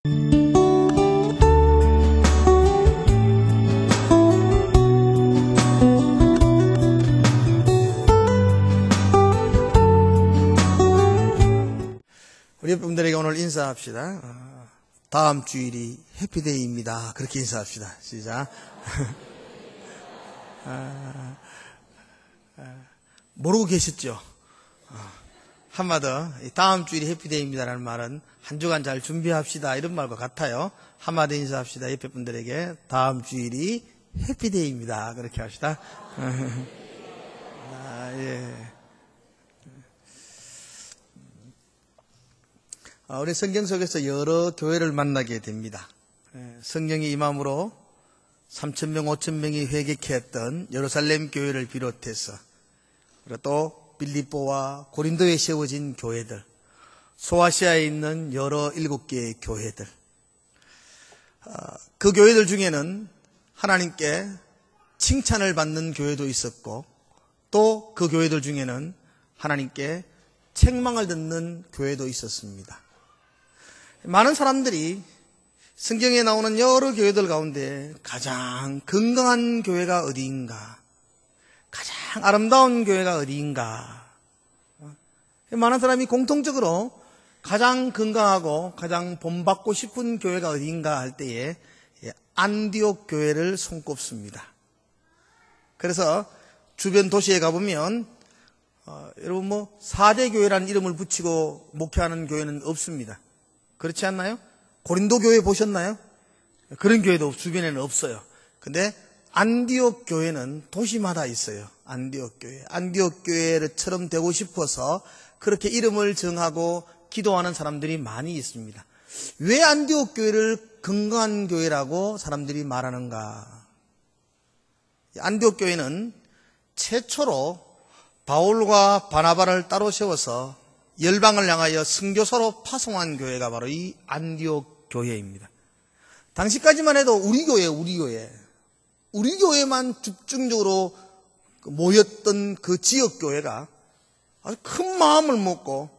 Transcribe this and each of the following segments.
우리 여러분들에게 오늘 인사합시다. 다음 주일이 해피데이입니다. 그렇게 인사합시다. 시작. 모르고 계셨죠? 한마디 다음 주일이 해피데이입니다라는 말은 한 주간 잘 준비합시다 이런 말과 같아요. 한마디 인사합시다. 옆에 분들에게 다음 주일이 해피데이입니다. 그렇게 합시다. 예. 우리 성경 속에서 여러 교회를 만나게 됩니다. 성령이 임함으로 3,000명, 5,000명이 회개케 했던 예루살렘 교회를 비롯해서 그리고 또 빌립보와 고린도에 세워진 교회들, 소아시아에 있는 여러 7개의 교회들, 그 교회들 중에는 하나님께 칭찬을 받는 교회도 있었고 또 그 교회들 중에는 하나님께 책망을 듣는 교회도 있었습니다. 많은 사람들이 성경에 나오는 여러 교회들 가운데 가장 건강한 교회가 어디인가, 가장 아름다운 교회가 어디인가, 많은 사람이 공통적으로 가장 건강하고 가장 본받고 싶은 교회가 어디인가 할 때에 안디옥 교회를 손꼽습니다. 그래서 주변 도시에 가보면 여러분 4대 교회라는 이름을 붙이고 목회하는 교회는 없습니다. 그렇지 않나요? 고린도 교회 보셨나요? 그런 교회도 주변에는 없어요. 근데 안디옥 교회는 도시마다 있어요. 안디옥 교회. 안디옥 교회처럼 되고 싶어서 그렇게 이름을 정하고 기도하는 사람들이 많이 있습니다. 왜 안디옥 교회를 건강한 교회라고 사람들이 말하는가? 안디옥 교회는 최초로 바울과 바나바를 따로 세워서 열방을 향하여 선교사로 파송한 교회가 바로 이 안디옥 교회입니다. 당시까지만 해도 우리 교회만 집중적으로 모였던 그 지역 교회가 아주 큰 마음을 먹고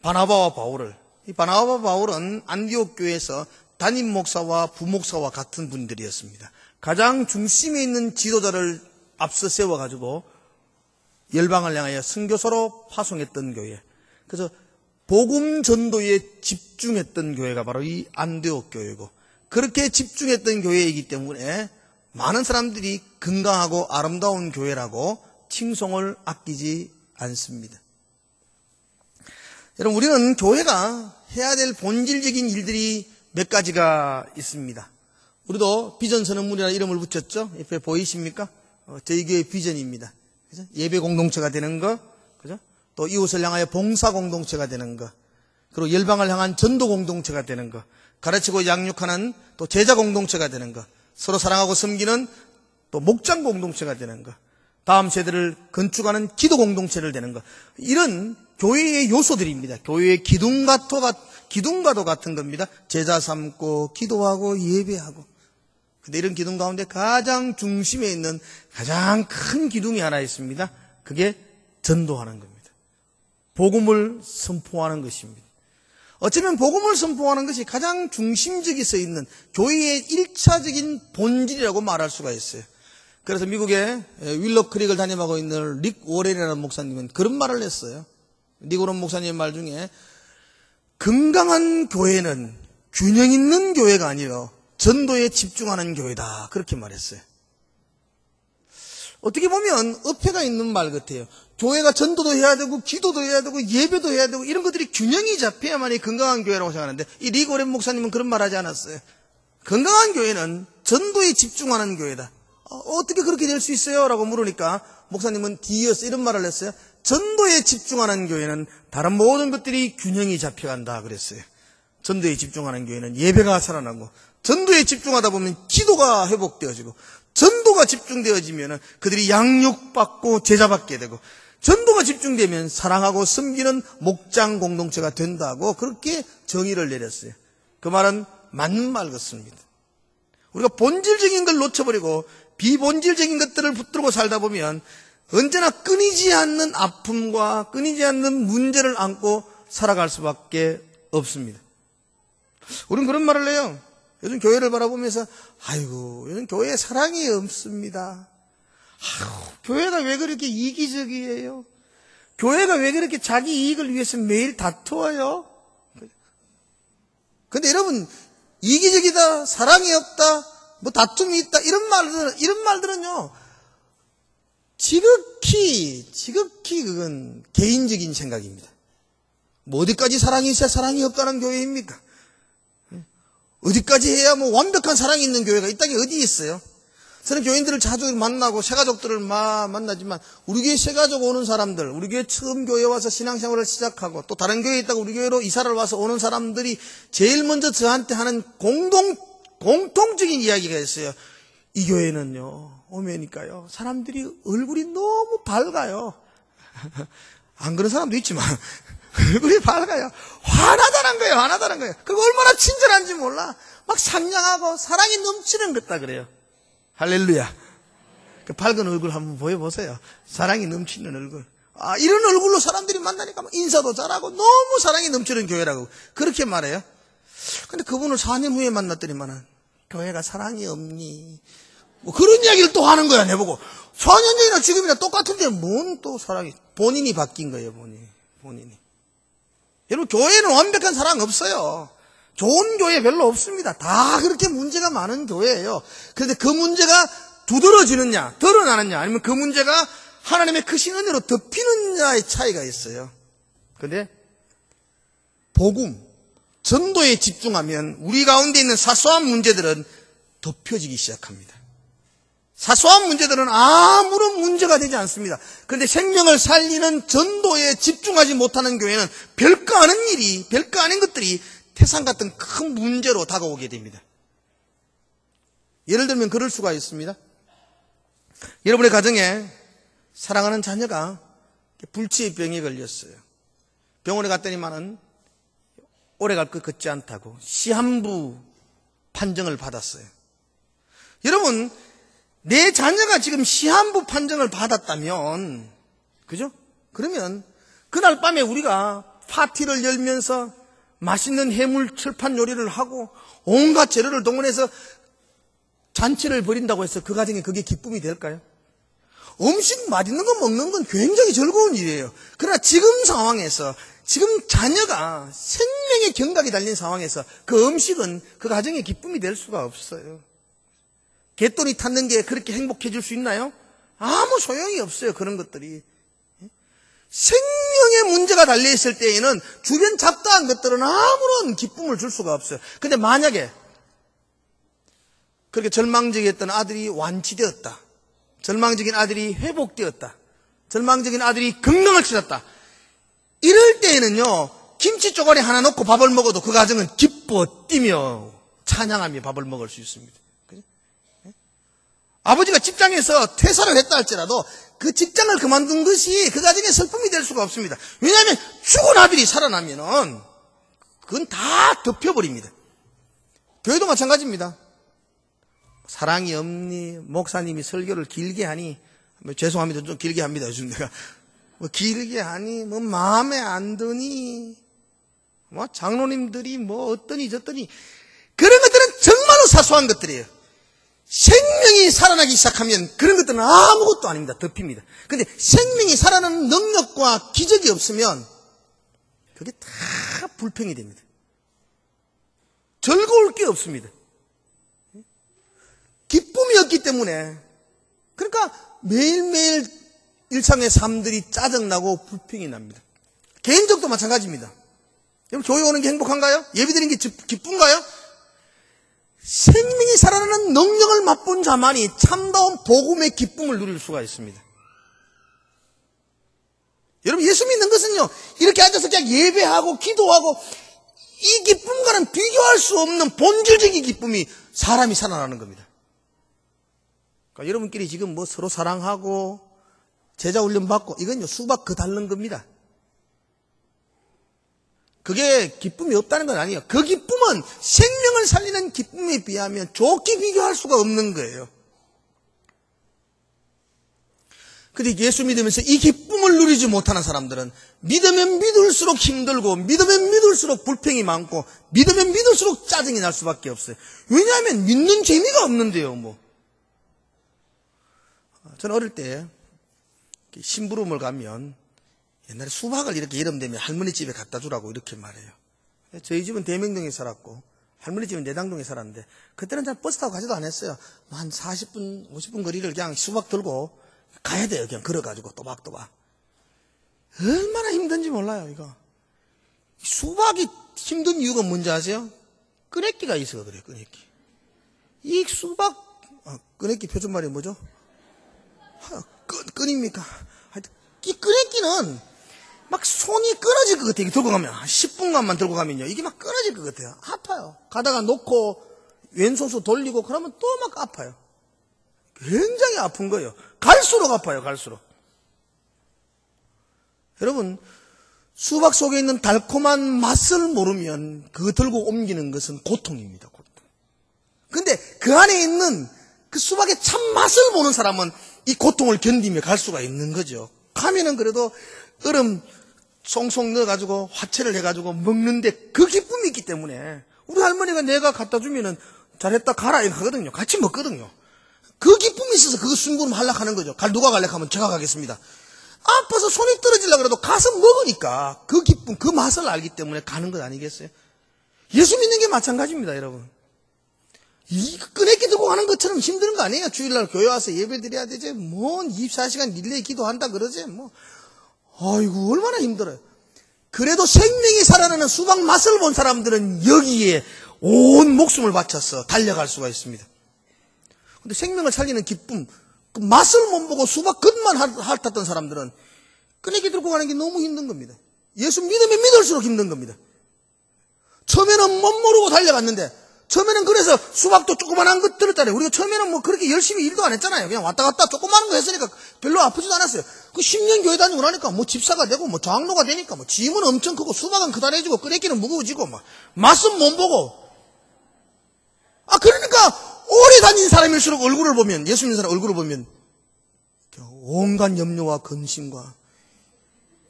바나바와 바울을, 이 바나바와 바울은 안디옥 교회에서 담임 목사와 부목사와 같은 분들이었습니다. 가장 중심에 있는 지도자를 앞서 세워가지고 열방을 향하여 선교사로 파송했던 교회. 그래서 복음 전도에 집중했던 교회가 바로 이 안디옥 교회고, 그렇게 집중했던 교회이기 때문에 많은 사람들이 건강하고 아름다운 교회라고 칭송을 아끼지 않습니다. 여러분, 우리는 교회가 해야 될 본질적인 일들이 몇 가지가 있습니다. 우리도 비전 선언문이라는 이름을 붙였죠. 옆에 보이십니까? 저희 교회 비전입니다. 그죠? 예배 공동체가 되는 거, 그죠? 또 이웃을 향하여 봉사 공동체가 되는 거, 그리고 열방을 향한 전도 공동체가 되는 거, 가르치고 양육하는 또 제자 공동체가 되는 거, 서로 사랑하고 섬기는 또 목장 공동체가 되는 거, 다음 세대를 건축하는 기도 공동체를 되는 거, 이런 교회의 요소들입니다. 교회의 기둥과도 같은 겁니다. 제자 삼고 기도하고 예배하고. 근데 이런 기둥 가운데 가장 중심에 있는 가장 큰 기둥이 하나 있습니다. 그게 전도하는 겁니다. 복음을 선포하는 것입니다. 어쩌면 복음을 선포하는 것이 가장 중심적이 서 있는 교회의 1차적인 본질이라고 말할 수가 있어요. 그래서 미국의 윌러 크릭을 담임하고 있는 릭 워렌이라는 목사님은 그런 말을 했어요. 릭 워렌 목사님의 말 중에 건강한 교회는 균형 있는 교회가 아니라 전도에 집중하는 교회다, 그렇게 말했어요. 어떻게 보면 어폐가 있는 말 같아요. 교회가 전도도 해야 되고 기도도 해야 되고 예배도 해야 되고 이런 것들이 균형이 잡혀야만이 건강한 교회라고 생각하는데, 이 릭 워렌 목사님은 그런 말 하지 않았어요. 건강한 교회는 전도에 집중하는 교회다. 어떻게 그렇게 될 수 있어요? 라고 물으니까 목사님은 뒤이어서 이런 말을 했어요. 전도에 집중하는 교회는 다른 모든 것들이 균형이 잡혀간다 그랬어요. 전도에 집중하는 교회는 예배가 살아나고, 전도에 집중하다 보면 기도가 회복되어지고, 전도가 집중되어지면 그들이 양육받고 제자받게 되고, 전도가 집중되면 사랑하고 섬기는 목장 공동체가 된다고 그렇게 정의를 내렸어요. 그 말은 맞는 말 같습니다. 우리가 본질적인 걸 놓쳐버리고 비본질적인 것들을 붙들고 살다 보면 언제나 끊이지 않는 아픔과 끊이지 않는 문제를 안고 살아갈 수밖에 없습니다. 우린 그런 말을 해요. 요즘 교회를 바라보면서 아이고 요즘 교회에 사랑이 없습니다. 교회가 왜 그렇게 이기적이에요? 교회가 왜 그렇게 자기 이익을 위해서 매일 다투어요? 근데 여러분, 이기적이다, 사랑이 없다, 뭐 다툼이 있다, 이런 말들은요, 지극히 그건 개인적인 생각입니다. 뭐 어디까지 사랑이 있어야 사랑이 없다는 교회입니까? 어디까지 해야 뭐 완벽한 사랑이 있는 교회가 이 땅에 어디 있어요? 저는 교인들을 자주 만나고 새가족들을 만나지만 우리 교회 새가족 오는 사람들, 우리 교회 처음 교회 와서 신앙생활을 시작하고 또 다른 교회에 있다가 우리 교회로 이사를 와서 오는 사람들이 제일 먼저 저한테 하는 공통적인 이야기가 있어요. 이 교회는요, 오면니까요, 사람들이 얼굴이 너무 밝아요. 안 그런 사람도 있지만 얼굴이 밝아요. 화나다는 거예요. 그거 얼마나 친절한지 몰라. 막 상냥하고 사랑이 넘치는 것다 그래요. 할렐루야. 그 밝은 얼굴 한번 보여보세요. 사랑이 넘치는 얼굴. 이런 얼굴로 사람들이 만나니까 막 인사도 잘하고 너무 사랑이 넘치는 교회라고 그렇게 말해요. 근데 그분을 4년 후에 만났더니만은 교회가 사랑이 없니? 뭐 그런 이야기를 또 하는 거야, 내보고. 4년 전이나 지금이나 똑같은데 뭔 또 사랑이. 본인이 바뀐 거예요, 본인이. 여러분, 교회는 완벽한 사랑 없어요. 좋은 교회 별로 없습니다. 다 그렇게 문제가 많은 교회예요. 그런데 그 문제가 두드러지느냐, 드러나느냐, 아니면 그 문제가 하나님의 크신 은혜로 덮이느냐의 차이가 있어요. 그런데 복음, 전도에 집중하면 우리 가운데 있는 사소한 문제들은 덮여지기 시작합니다. 사소한 문제들은 아무런 문제가 되지 않습니다. 그런데 생명을 살리는 전도에 집중하지 못하는 교회는 별거 아닌 것들이 태산 같은 큰 문제로 다가오게 됩니다. 예를 들면 그럴 수가 있습니다. 여러분의 가정에 사랑하는 자녀가 불치의 병에 걸렸어요. 병원에 갔더니만은 오래 갈 것 같지 않다고 시한부 판정을 받았어요. 여러분, 내 자녀가 지금 시한부 판정을 받았다면, 그죠? 그러면 그날 밤에 우리가 파티를 열면서 맛있는 해물 철판 요리를 하고 온갖 재료를 동원해서 잔치를 벌인다고 해서 그 가정에 그게 기쁨이 될까요? 음식 맛있는 거 먹는 건 굉장히 즐거운 일이에요. 그러나 지금 상황에서, 지금 자녀가 생명의 경각이 달린 상황에서 그 음식은 그 가정의 기쁨이 될 수가 없어요. 갯돈이 탔는 게 그렇게 행복해질 수 있나요? 아무 소용이 없어요, 그런 것들이. 생명의 문제가 달려있을 때에는 주변 잡다한 것들은 아무런 기쁨을 줄 수가 없어요. 근데 만약에 그렇게 절망적이었던 아들이 완치되었다, 절망적인 아들이 회복되었다, 절망적인 아들이 건강을 찾았다, 이럴 때에는요, 김치 쪼가리 하나 넣고 밥을 먹어도 그 가정은 기뻐 뛰며 찬양하며 밥을 먹을 수 있습니다. 아버지가 직장에서 퇴사를 했다 할지라도 그 직장을 그만둔 것이 그 가정의 슬픔이 될 수가 없습니다. 왜냐하면 죽은 아들이 살아나면은 그건 다 덮여버립니다. 교회도 마찬가지입니다. 사랑이 없니? 목사님이 설교를 길게 하니? 죄송합니다. 좀 길게 합니다. 요즘 내가. 뭐 길게 하니? 뭐 마음에 안 드니? 뭐 장로님들이 뭐 어떠니 저떠니? 그런 것들은 정말로 사소한 것들이에요. 생명이 살아나기 시작하면 그런 것들은 아무것도 아닙니다. 덮입니다. 그런데 생명이 살아나는 능력과 기적이 없으면 그게 다 불평이 됩니다. 즐거울 게 없습니다. 기쁨이 없기 때문에, 그러니까 매일매일 일상의 삶들이 짜증나고 불평이 납니다. 개인적도 마찬가지입니다. 여러분, 교회 오는 게 행복한가요? 예배드리는 게 기쁜가요? 생명이 살아나는 능력을 맛본 자만이 참다운 복음의 기쁨을 누릴 수가 있습니다. 여러분, 예수 믿는 것은요, 이렇게 앉아서 그냥 예배하고 기도하고 이 기쁨과는 비교할 수 없는 본질적인 기쁨이 사람이 살아나는 겁니다. 그러니까 여러분끼리 지금 뭐 서로 사랑하고 제자 훈련 받고 이건요, 수박 그 닳는 겁니다. 그게 기쁨이 없다는 건 아니에요. 그 기쁨은 생명을 살리는 기쁨에 비하면 좋게 비교할 수가 없는 거예요. 근데 예수 믿으면서 이 기쁨을 믿음을 누리지 못하는 사람들은 믿으면 믿을수록 힘들고 믿으면 믿을수록 불평이 많고 믿으면 믿을수록 짜증이 날 수밖에 없어요. 왜냐하면 믿는 재미가 없는데요. 저는 어릴 때 심부름을 가면 옛날에 수박을 이렇게 여름 되면 할머니 집에 갖다 주라고 이렇게 말해요. 저희 집은 대명동에 살았고 할머니 집은 내당동에 살았는데 그때는 잘 버스 타고 가지도 않았어요. 한 40분 50분 거리를 그냥 수박 들고 가야 돼요. 그냥 걸어가지고 또박또박. 얼마나 힘든지 몰라요. 이거 수박이 힘든 이유가 뭔지 아세요? 끄내기가 있어요. 그래, 끄내기. 이 수박 끄내기 표준말이 뭐죠? 끈입니까? 하여튼 이 끄내기는 막 손이 끊어질 것 같아요. 들고 가면 한 10분간만 들고 가면요 이게 막 끊어질 것 같아요. 아파요. 가다가 놓고 왼손수 돌리고 그러면 또 막 아파요. 굉장히 아픈 거예요. 갈수록 아파요. 갈수록. 여러분 수박 속에 있는 달콤한 맛을 모르면 그거 들고 옮기는 것은 고통입니다. 고통. 근데 그 안에 있는 그 수박의 참 맛을 보는 사람은 이 고통을 견디며 갈 수가 있는 거죠. 가면은 그래도 얼음 송송 넣어가지고 화채를 해가지고 먹는데 그 기쁨이 있기 때문에 우리 할머니가 내가 갖다 주면은 잘했다 가라 이거 하거든요. 같이 먹거든요. 그 기쁨이 있어서 그거 순구름 하려고 하는 거죠. 누가 가려고 하면 제가 가겠습니다. 아파서 손이 떨어지려고 그래도 가서 먹으니까 그 기쁨, 그 맛을 알기 때문에 가는 것 아니겠어요? 예수 믿는 게 마찬가지입니다, 여러분. 이 끄내기 들고 가는 것처럼 힘든 거 아니에요? 주일날 교회 와서 예배 드려야 되지. 24시간 릴레이 기도한다 그러지. 아이고, 얼마나 힘들어요. 그래도 생명이 살아나는 수박 맛을 본 사람들은 여기에 온 목숨을 바쳐서 달려갈 수가 있습니다. 근데 생명을 살리는 기쁨, 그 맛을 못 보고 수박 끝만 핥았던 사람들은 끄내기 들고 가는 게 너무 힘든 겁니다. 예수 믿으면 믿을수록 힘든 겁니다. 처음에는 못 모르고 달려갔는데, 처음에는 그래서 수박도 조그만한 것 들었잖아요. 우리가 처음에는 그렇게 열심히 일도 안 했잖아요. 그냥 왔다 갔다 조그만한 거 했으니까 별로 아프지도 않았어요. 그 10년 교회 다니고 나니까 집사가 되고 장로가 되니까 짐은 엄청 크고 수박은 그다래지고 끄내기는 무거워지고 맛은 못 보고. 그러니까 오래 다닌 사람일수록 얼굴을 보면, 예수 믿는 사람 얼굴을 보면 온갖 염려와 근심과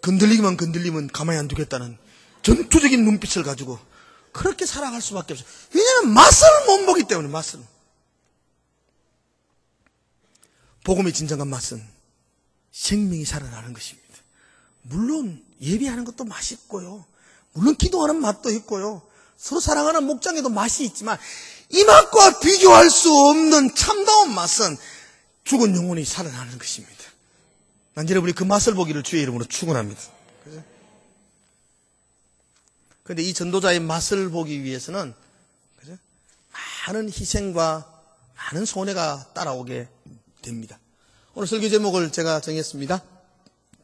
건들리기만 건들리면 가만히 안 두겠다는 전투적인 눈빛을 가지고 그렇게 살아갈 수밖에 없어요. 왜냐하면 맛을 못 보기 때문에. 맛을. 복음의 진정한 맛은 생명이 살아나는 것입니다. 물론 예배하는 것도 맛있고요, 물론 기도하는 맛도 있고요, 서로 사랑하는 목장에도 맛이 있지만 이 맛과 비교할 수 없는 참다운 맛은 죽은 영혼이 살아나는 것입니다. 난 여러분이 그 맛을 보기를 주의 이름으로 축원합니다. 그런데 이 전도자의 맛을 보기 위해서는 많은 희생과 많은 손해가 따라오게 됩니다. 오늘 설교 제목을 제가 정했습니다.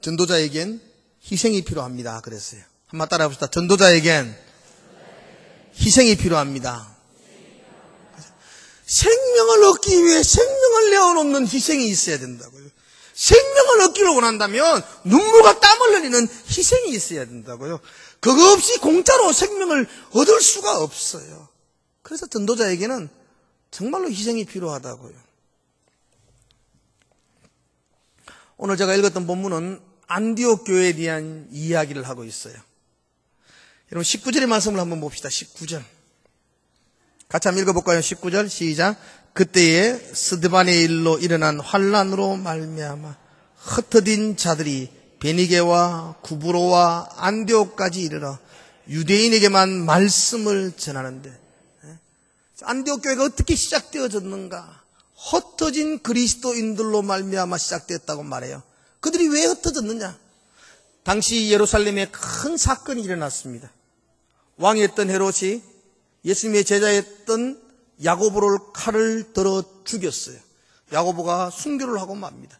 전도자에겐 희생이 필요합니다. 그랬어요. 한번 따라해 봅시다. 전도자에겐 희생이 필요합니다. 생명을 얻기 위해 생명을 내어놓는 희생이 있어야 된다고요. 생명을 얻기를 원한다면 눈물과 땀을 흘리는 희생이 있어야 된다고요. 그거 없이 공짜로 생명을 얻을 수가 없어요. 그래서 전도자에게는 정말로 희생이 필요하다고요. 오늘 제가 읽었던 본문은 안디옥 교회에 대한 이야기를 하고 있어요. 여러분 19절의 말씀을 한번 봅시다. 19절. 같이 한번 읽어볼까요? 19절 시작. 그때에 스데반의 일로 일어난 환란으로 말미암아 흩어진 자들이 베니게와 구브로와 안디옥까지 이르러 유대인에게만 말씀을 전하는데, 안디옥 교회가 어떻게 시작되어졌는가? 흩어진 그리스도인들로 말미암아 시작되었다고 말해요. 그들이 왜 흩어졌느냐? 당시 예루살렘에 큰 사건이 일어났습니다. 왕이었던 헤롯이 예수님의 제자였던 야고보를 칼을 들어 죽였어요. 야고보가 순교를 하고 맙니다.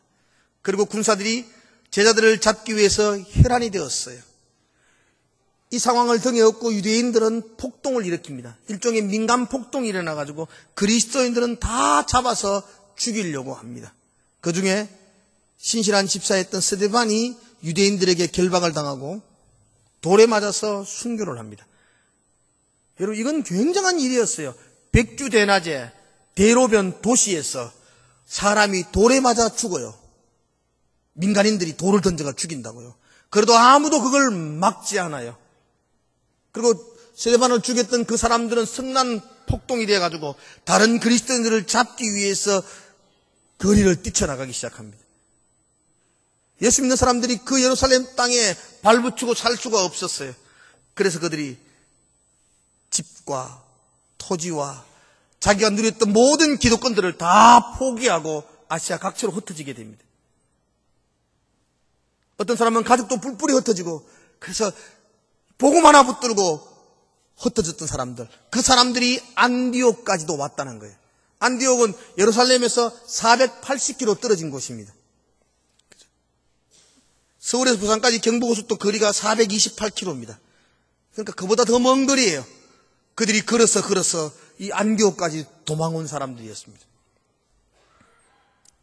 그리고 군사들이 제자들을 잡기 위해서 혈안이 되었어요. 이 상황을 등에 업고 유대인들은 폭동을 일으킵니다. 일종의 민간 폭동이 일어나가지고 그리스도인들은 다 잡아서 죽이려고 합니다. 그 중에 신실한 집사였던 스데반이 유대인들에게 결박을 당하고 돌에 맞아서 순교를 합니다. 여러분, 이건 굉장한 일이었어요. 백주대낮에 대로변 도시에서 사람이 돌에 맞아 죽어요. 민간인들이 돌을 던져가 죽인다고요. 그래도 아무도 그걸 막지 않아요. 그리고 스데반을 죽였던 그 사람들은 성난 폭동이 되어가지고 다른 그리스도인들을 잡기 위해서 거리를 뛰쳐나가기 시작합니다. 예수 믿는 사람들이 그 예루살렘 땅에 발붙이고 살 수가 없었어요. 그래서 그들이 집과 토지와 자기가 누렸던 모든 기득권들을 다 포기하고 아시아 각처로 흩어지게 됩니다. 어떤 사람은 가족도 뿔뿔이 흩어지고, 그래서 복음 하나 붙들고 흩어졌던 사람들, 그 사람들이 안디옥까지도 왔다는 거예요. 안디옥은 예루살렘에서 480km 떨어진 곳입니다. 서울에서 부산까지 경부고속도 거리가 428km입니다. 그러니까 그보다 더 먼 거리예요. 그들이 걸어서 이 안디옥까지 도망온 사람들이었습니다.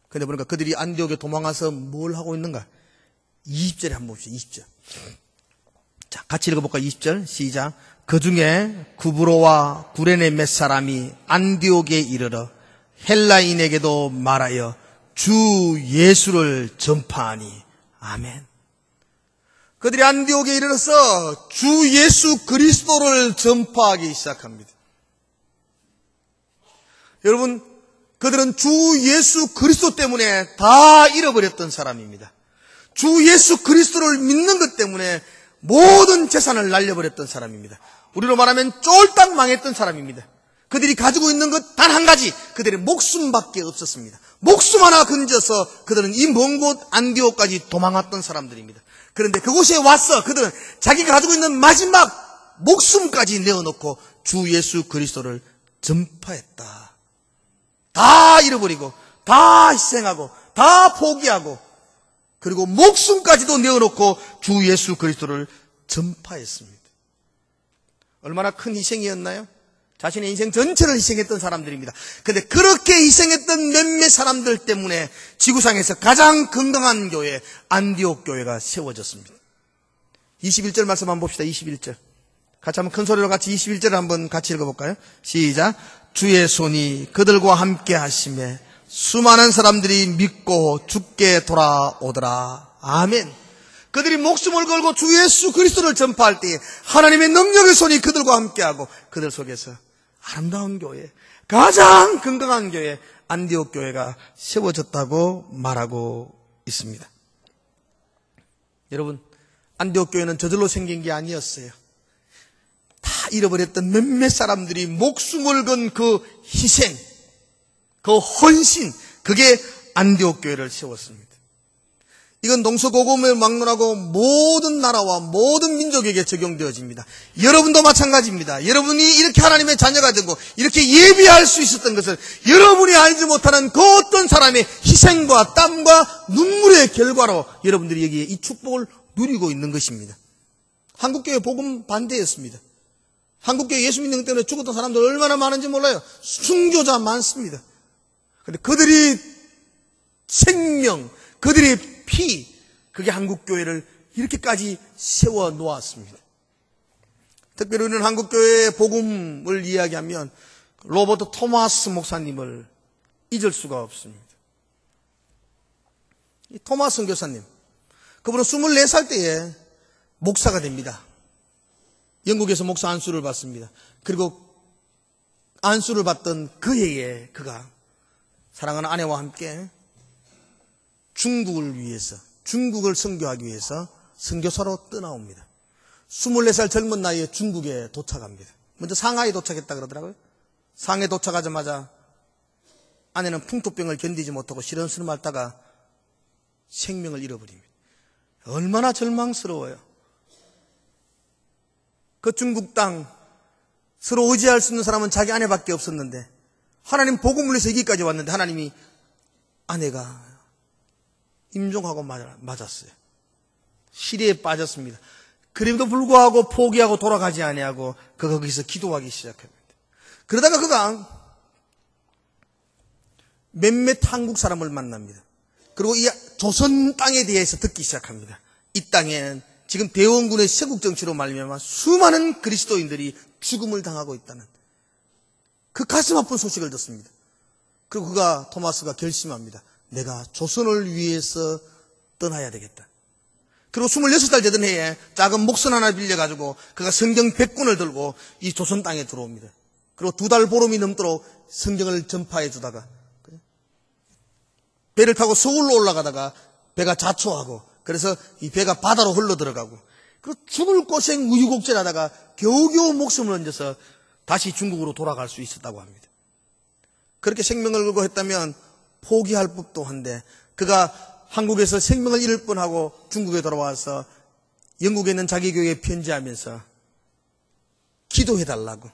그런데 보니까 그들이 안디옥에 도망와서 뭘 하고 있는가? 20절에 한번 봅시다. 20절. 자, 같이 읽어볼까요? 20절 시작. 그 중에 구브로와 구레네 몇 사람이 안디옥에 이르러 헬라인에게도 말하여 주 예수를 전파하니. 아멘. 그들이 안디옥에 이르러서 주 예수 그리스도를 전파하기 시작합니다. 여러분, 그들은 주 예수 그리스도 때문에 다 잃어버렸던 사람입니다. 주 예수 그리스도를 믿는 것 때문에 모든 재산을 날려버렸던 사람입니다. 우리로 말하면 쫄딱 망했던 사람입니다. 그들이 가지고 있는 것 단 한 가지, 그들의 목숨밖에 없었습니다. 목숨 하나 건져서 그들은 이 먼 곳 안디옥까지 도망왔던 사람들입니다. 그런데 그곳에 와서 그들은 자기가 가지고 있는 마지막 목숨까지 내어놓고 주 예수 그리스도를 전파했다. 다 잃어버리고, 다 희생하고, 다 포기하고, 그리고 목숨까지도 내어놓고 주 예수 그리스도를 전파했습니다. 얼마나 큰 희생이었나요? 자신의 인생 전체를 희생했던 사람들입니다. 그런데 그렇게 희생했던 몇몇 사람들 때문에 지구상에서 가장 건강한 교회, 안디옥 교회가 세워졌습니다. 21절 말씀 한번 봅시다. 21절. 같이 한번 큰 소리로 같이 21절을 한번 같이 읽어볼까요? 시작. 주의 손이 그들과 함께 하심에 수많은 사람들이 믿고 주께 돌아오더라. 아멘. 그들이 목숨을 걸고 주 예수 그리스도를 전파할 때에 하나님의 능력의 손이 그들과 함께하고 그들 속에서 아름다운 교회, 가장 건강한 교회, 안디옥 교회가 세워졌다고 말하고 있습니다. 여러분, 안디옥 교회는 저절로 생긴 게 아니었어요. 다 잃어버렸던 몇몇 사람들이 목숨을 건 그 희생, 그 헌신, 그게 안디옥 교회를 세웠습니다. 이건 동서고금을 막론하고 모든 나라와 모든 민족에게 적용되어집니다. 여러분도 마찬가지입니다. 여러분이 이렇게 하나님의 자녀가 되고 이렇게 예비할 수 있었던 것은 여러분이 알지 못하는 그 어떤 사람의 희생과 땀과 눈물의 결과로 여러분들이 여기에 이 축복을 누리고 있는 것입니다. 한국교회 복음 반대였습니다. 한국교회 예수 믿는 것 때문에 죽었던 사람들 얼마나 많은지 몰라요. 순교자 많습니다. 그런데 그들이 생명, 그들의 피, 그게 한국교회를 이렇게까지 세워 놓았습니다. 특별히 우리는 한국교회의 복음을 이야기하면 로버트 토마스 목사님을 잊을 수가 없습니다. 이 토마스 교사님, 그분은 24살 때에 목사가 됩니다. 영국에서 목사 안수를 받습니다. 그리고 안수를 받던 그 해에 그가 사랑하는 아내와 함께 중국을 위해서, 중국을 선교하기 위해서 선교사로 떠나옵니다. 24살 젊은 나이에 중국에 도착합니다. 먼저 상하이에 도착했다 그러더라고요. 상하이에 도착하자마자 아내는 풍토병을 견디지 못하고 시름시름 앓다가 생명을 잃어버립니다. 얼마나 절망스러워요. 그 중국 땅, 서로 의지할 수 있는 사람은 자기 아내밖에 없었는데 하나님 복음을 위해서 여기까지 왔는데 하나님이 아내가 임종하고 맞았어요. 시리에 빠졌습니다. 그럼에도 불구하고 포기하고 돌아가지 아니하고 거기서 기도하기 시작합니다. 그러다가 그가 몇몇 한국 사람을 만납니다. 그리고 이 조선 땅에 대해서 듣기 시작합니다. 이 땅에는 지금 대원군의 세국 정치로 말미암아 수많은 그리스도인들이 죽음을 당하고 있다는 그 가슴 아픈 소식을 듣습니다. 그리고 토마스가 결심합니다. 내가 조선을 위해서 떠나야 되겠다. 그리고 26살 되던 해에 작은 목선 하나 빌려가지고 그가 성경 100권을 들고 이 조선 땅에 들어옵니다. 그리고 2달 보름이 넘도록 성경을 전파해 주다가 배를 타고 서울로 올라가다가 배가 자초하고 그래서 이 배가 바다로 흘러 들어가고 그리고 죽을 고생 우유곡절 하다가 겨우겨우 목숨을 얹어서 다시 중국으로 돌아갈 수 있었다고 합니다. 그렇게 생명을 걸고 했다면 포기할 법도 한데 그가 한국에서 생명을 잃을 뻔하고 중국에 돌아와서 영국에 있는 자기 교회에 편지하면서 기도해달라고,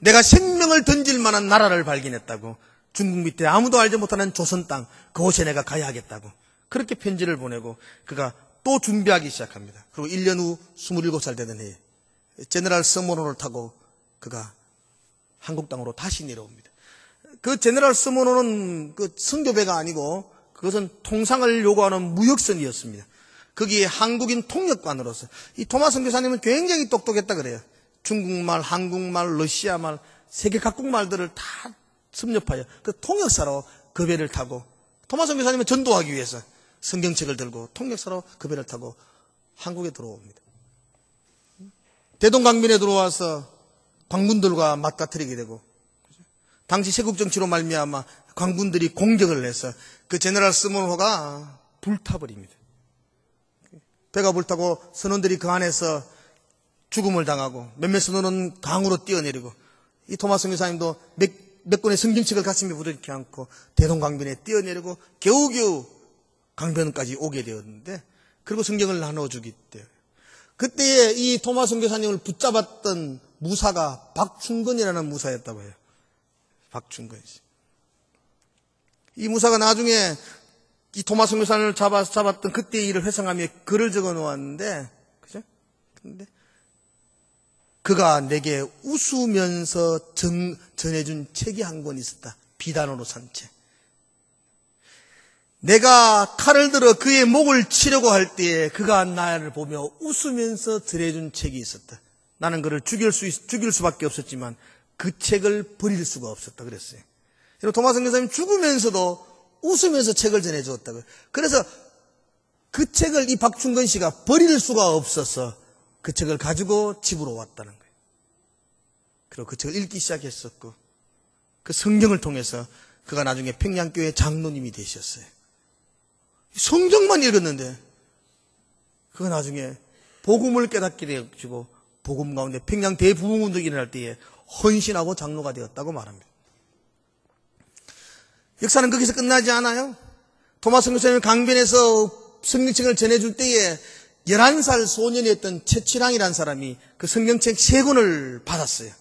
내가 생명을 던질 만한 나라를 발견했다고, 중국 밑에 아무도 알지 못하는 조선 땅 그곳에 내가 가야 하겠다고 그렇게 편지를 보내고 그가 또 준비하기 시작합니다. 그리고 1년 후 27살 되던 해에 제너럴 서머논을 타고 그가 한국 땅으로 다시 내려옵니다. 그 제너럴 서머논은 그 선교배가 아니고 그것은 통상을 요구하는 무역선이었습니다. 거기에 한국인 통역관으로서 이 토마 선교사님은 굉장히 똑똑했다 그래요. 중국말, 한국말, 러시아말, 세계 각국 말들을 다 섭렵하여 그 통역사로 그 배를 타고, 토마 선교사님은 전도하기 위해서 성경책을 들고 통역사로 그 배를 타고 한국에 들어옵니다. 대동강변에 들어와서 광군들과 맞다트리게 되고, 당시 세국정치로 말미암아 광군들이 공격을 해서 그 제너럴 서머논호가 불타버립니다. 배가 불타고 선원들이 그 안에서 죽음을 당하고 몇몇 선원은 강으로 뛰어내리고, 이 토마 선교사님도 몇 권의 성경책을 가슴에 부르지 않고 대동강변에 뛰어내리고 겨우겨우 강변까지 오게 되었는데, 그리고 성경을 나눠주기 때문에 그때에 이 토마 선교사님을 붙잡았던 무사가 박충건이라는 무사였다고 해요. 박충건 씨. 이 무사가 나중에 이 토마 선교사님을 잡았던 그때의 일을 회상하며 글을 적어 놓았는데, 그죠? 근데 그가 내게 웃으면서 전해준 책이 한 권 있었다. 비단으로 산 책. 내가 칼을 들어 그의 목을 치려고 할 때에 그가 나를 보며 웃으면서 전해준 책이 있었다. 나는 그를 죽일 수밖에 없었지만 그 책을 버릴 수가 없었다 그랬어요. 토마 선교사님 죽으면서도 웃으면서 책을 전해주었다고요. 그래서 그 책을 이 박충건 씨가 버릴 수가 없어서 그 책을 가지고 집으로 왔다는 거예요. 그리고 그 책을 읽기 시작했었고, 그 성경을 통해서 그가 나중에 평양교회 장로님이 되셨어요. 성경만 읽었는데 그가 나중에 복음을 깨닫게 되어지고 복음 가운데 평양 대부흥운동이 일어날 때에 헌신하고 장로가 되었다고 말합니다. 역사는 거기서 끝나지 않아요. 토마 선교사님 강변에서 성경책을 전해줄 때에 11살 소년이었던 최치랑이라는 사람이 그 성경책 3권을 받았어요.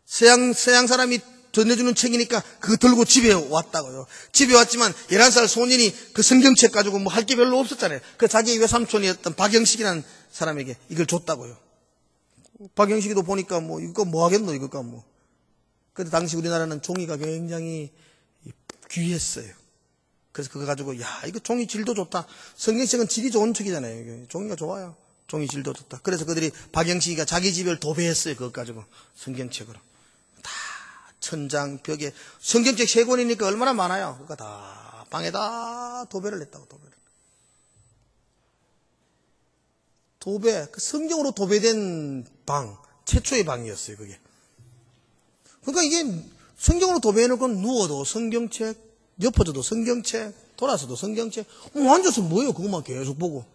서양 사람이 전해주는 책이니까 그거 들고 집에 왔다고요. 집에 왔지만 11살 소년이 그 성경책 가지고 뭐 할 게 별로 없었잖아요. 그 자기 외삼촌이었던 박영식이라는 사람에게 이걸 줬다고요. 박영식이도 보니까 뭐 이거 뭐 하겠노 이거가 뭐. 근데 당시 우리나라는 종이가 굉장히 귀했어요. 그래서 그거 가지고 야 이거 종이 질도 좋다. 성경책은 질이 좋은 책이잖아요. 종이가 좋아요. 종이 질도 좋다. 그래서 그들이 박영식이가 자기 집을 도배했어요. 그것 가지고 성경책으로 다 천장 벽에 성경책 3권이니까 얼마나 많아요. 그러니까 다 방에다 도배를 했다고. 도배 그 성경으로 도배된 방 최초의 방이었어요. 그게. 그러니까 이게 성경으로 도배해놓은 건 누워도 성경책, 엎어져도 성경책, 돌아서도 성경책, 앉아서 뭐예요? 그것만 계속 보고.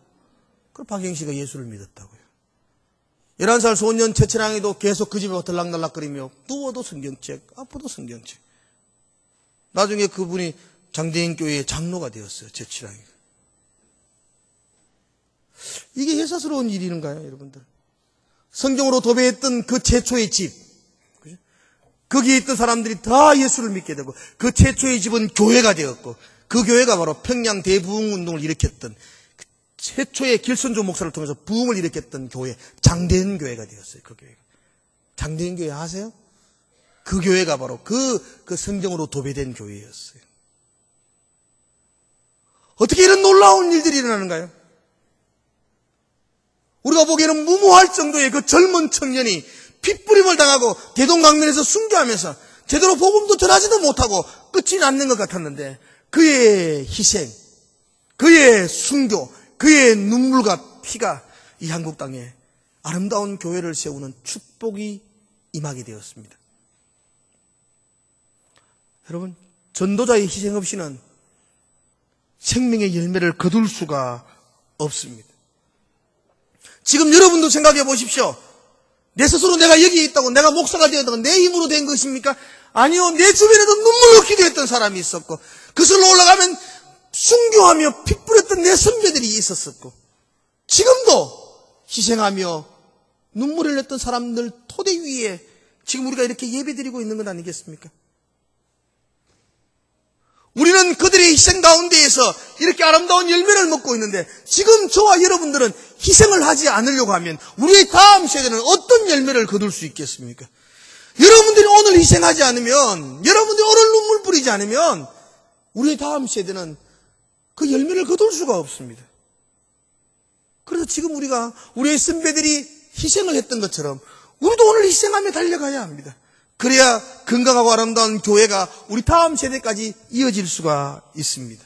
그럼 박영식이가 예수를 믿었다고요. 11살 소년 최치랑이도 계속 그 집에 들락날락거리며 누워도 성경책, 아파도 성경책. 나중에 그분이 장대인 교회의 장로가 되었어요. 최치랑이가. 이게 회사스러운 일인가요, 여러분들? 성경으로 도배했던 그 최초의 집. 거기에 있던 사람들이 다 예수를 믿게 되고 그 최초의 집은 교회가 되었고 그 교회가 바로 평양 대부흥운동을 일으켰던 그 최초의 길선조 목사를 통해서 부흥을 일으켰던 교회 장대인 교회가 되었어요. 그 교회가. 장대인 교회 아세요? 그 교회가 바로 그 성경으로 도배된 교회였어요. 어떻게 이런 놀라운 일들이 일어나는가요? 우리가 보기에는 무모할 정도의 그 젊은 청년이 핏부림을 당하고 대동강변에서 순교하면서 제대로 복음도 전하지도 못하고 끝이 않는 것 같았는데 그의 희생, 그의 순교, 그의 눈물과 피가 이 한국 땅에 아름다운 교회를 세우는 축복이 임하게 되었습니다. 여러분, 전도자의 희생 없이는 생명의 열매를 거둘 수가 없습니다. 지금 여러분도 생각해 보십시오. 내 스스로 내가 여기에 있다고, 내가 목사가 되었다고 내 힘으로 된 것입니까? 아니요, 내 주변에도 눈물 흘리게 했던 사람이 있었고, 그 설로 올라가면 순교하며 피 뿌렸던 내 선배들이 있었었고, 지금도 희생하며 눈물을 흘렸던 사람들 토대 위에 지금 우리가 이렇게 예배드리고 있는 것 아니겠습니까? 우리는 그들의 희생 가운데에서 이렇게 아름다운 열매를 먹고 있는데, 지금 저와 여러분들은 희생을 하지 않으려고 하면 우리의 다음 세대는 어떤 열매를 거둘 수 있겠습니까? 여러분들이 오늘 희생하지 않으면, 여러분들이 오늘 눈물 뿌리지 않으면 우리의 다음 세대는 그 열매를 거둘 수가 없습니다. 그래서 지금 우리가 우리의 선배들이 희생을 했던 것처럼 우리도 오늘 희생하며 달려가야 합니다. 그래야 건강하고 아름다운 교회가 우리 다음 세대까지 이어질 수가 있습니다.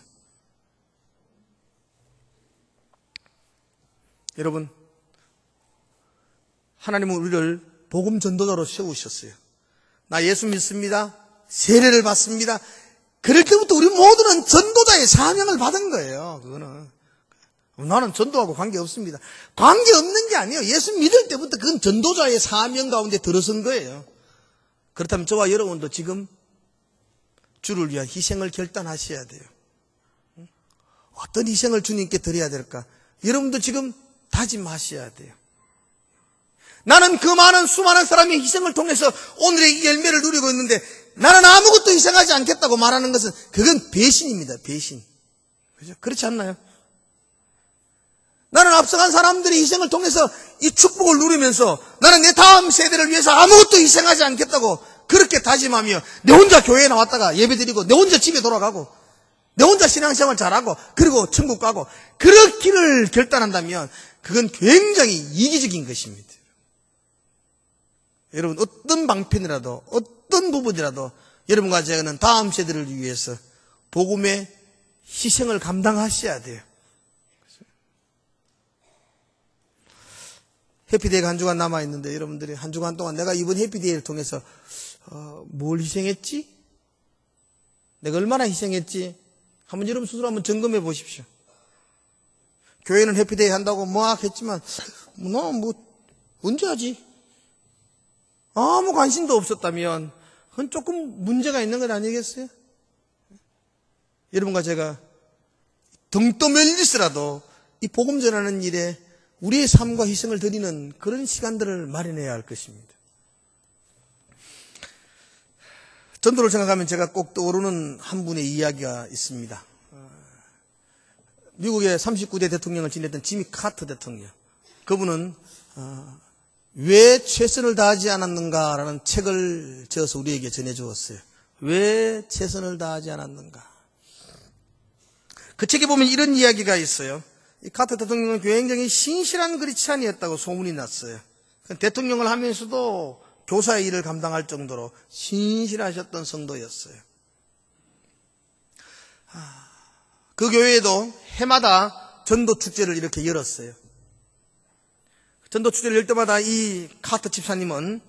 여러분, 하나님은 우리를 복음 전도자로 세우셨어요. 나 예수 믿습니다. 세례를 받습니다. 그럴 때부터 우리 모두는 전도자의 사명을 받은 거예요. 그거는 나는 전도하고 관계없습니다. 관계없는 게 아니에요. 예수 믿을 때부터 그건 전도자의 사명 가운데 들어선 거예요. 그렇다면 저와 여러분도 지금 주를 위한 희생을 결단하셔야 돼요. 어떤 희생을 주님께 드려야 될까? 여러분도 지금 다짐하셔야 돼요. 나는 그 많은 수많은 사람의 희생을 통해서 오늘의 이 열매를 누리고 있는데 나는 아무것도 희생하지 않겠다고 말하는 것은 그건 배신입니다. 배신. 그죠? 그렇지 않나요? 나는 앞서간 사람들의 희생을 통해서 이 축복을 누리면서 나는 내 다음 세대를 위해서 아무것도 희생하지 않겠다고 그렇게 다짐하며 내 혼자 교회에 나왔다가 예배드리고 내 혼자 집에 돌아가고 내 혼자 신앙생활 잘하고 그리고 천국 가고 그렇기를 결단한다면 그건 굉장히 이기적인 것입니다. 여러분, 어떤 방편이라도 어떤 부분이라도 여러분과 저는 다음 세대를 위해서 복음의 희생을 감당하셔야 돼요. 해피데이가 한 주간 남아있는데 여러분들이 한 주간 동안 내가 이번 해피데이를 통해서 뭘 희생했지? 내가 얼마나 희생했지? 한번 여러분 스스로 한번 점검해 보십시오. 교회는 해피데이 한다고 막 했지만 너 언제 하지? 아무 관심도 없었다면 그건 조금 문제가 있는 것 아니겠어요? 여러분과 제가 등 떠밀리서라도 이 복음 전하는 일에 우리의 삶과 희생을 드리는 그런 시간들을 마련해야 할 것입니다. 전도를 생각하면 제가 꼭 떠오르는 한 분의 이야기가 있습니다. 미국의 39대 대통령을 지냈던 지미 카터 대통령. 그분은 왜 최선을 다하지 않았는가라는 책을 지어서 우리에게 전해주었어요. 왜 최선을 다하지 않았는가. 그 책에 보면 이런 이야기가 있어요. 이 카터 대통령은 굉장히 신실한 크리스찬이었다고 소문이 났어요. 대통령을 하면서도 교사의 일을 감당할 정도로 신실하셨던 성도였어요. 그 교회에도 해마다 전도 축제를 이렇게 열었어요. 전도 축제를 열 때마다 이 카터 집사님은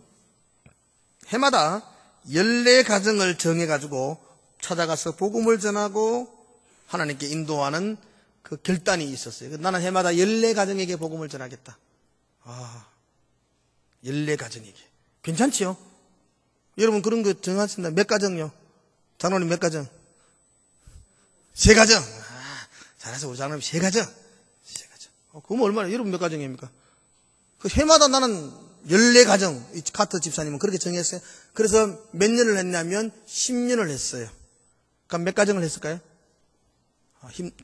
해마다 14가정을 정해가지고 찾아가서 복음을 전하고 하나님께 인도하는 그 결단이 있었어요. 나는 해마다 14가정에게 복음을 전하겠다. 14가정에게. 괜찮지요? 여러분 그런 거 정하신다. 몇 가정요? 장로님 몇 가정? 3가정. 잘해서 우리 장로님 3가정. 3가정. 그럼 얼마나, 여러분 몇 가정입니까? 그 해마다 나는 14가정, 이 카터 집사님은 그렇게 정했어요. 그래서 몇 년을 했냐면 10년을 했어요. 그럼 몇 가정을 했을까요?